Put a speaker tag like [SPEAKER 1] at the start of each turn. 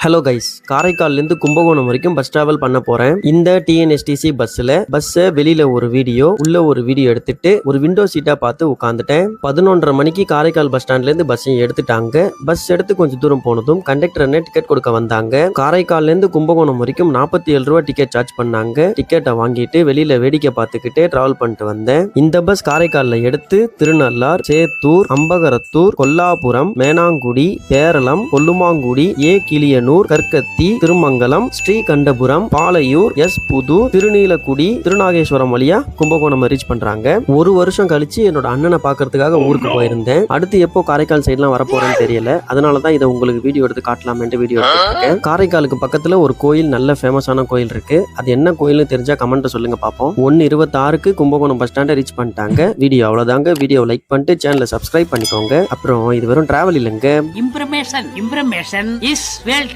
[SPEAKER 1] Hello guys, காரைக்கால்லேருந்து Kumbakonam வரைக்கும் bus travel பண்ண போறேன். இந்த டிஎன்எஸ்டிசி பஸ்ஸை வெளியில ஒரு வீடியோ, உள்ள ஒரு வீடியோ எடுத்துட்டு ஒரு விண்டோ சீட்டா பார்த்து உட்காந்துட்டேன். 11:30 மணிக்கு காரைக்கால் பஸ் ஸ்டாண்ட்லேருந்து பஸ்ஸையும் எடுத்துட்டாங்க. பஸ் எடுத்து கொஞ்சம் தூரம் போனதும் கண்டக்டர் என்ன டிக்கெட் கொடுக்க வந்தாங்க. காரைக்கால்லேருந்து கும்பகோணம் வரைக்கும் 47 ரூபா டிக்கெட் சார்ஜ் பண்ணாங்க. டிக்கெட்டை வாங்கிட்டு வெளியில வேடிக்கை பார்த்துக்கிட்டே டிராவல் பண்ணிட்டு வந்தேன். இந்த பஸ் காரைக்கால்ல எடுத்து திருநள்ளார், சேத்தூர், அம்பகரத்தூர், கொல்லாபுரம், மேனாங்குடி, பேரளம், கொல்லுமாங்குடி, கிளியனூர், கற்கத்தி, திருமங்கலம், ஸ்ரீகண்டபுரம், பாலையூர், புதூர், திருநீலக்குடி, திருநாகேஸ்வரம் வழியா கும்பகோணம் ரீச் பண்றாங்க. ஒரு வருஷம் கழிச்சு என்னோட அண்ணனை பாக்குறதுக்காக ஊருக்கு போயிருந்தேன். அடுத்து எப்போ காரைக்கால் சைட்லாம் வரப்போறேன்னு தெரியல. அதனாலதான் இதை உங்களுக்கு வீடியோ எடுத்து காட்டலாம்னு வீடியோ எடுத்துருக்கேன். காரைக்காலுக்கு பக்கத்துல ஒரு கோயில், நல்ல ஃபேமஸான கோயில் இருக்கு. அது என்ன கோயில்னு தெரிஞ்சா கமெண்ட்ல சொல்லுங்க பாப்போம். 1:26க்கு கும்பகோணம் பஸ் ஸ்டாண்டை ரீச் பண்ணிட்டாங்க. வீடியோ அவ்வளவுதாங்க. வீடியோ லைக் பண்ணிட்டு சேனலை சப்ஸ்கிரைப் பண்ணிக்கோங்க. அப்புறம் இது வெறும் டிராவல் இல்லைங்க,
[SPEAKER 2] இம்ப்ரமேஷன் இஸ் வெல்த்.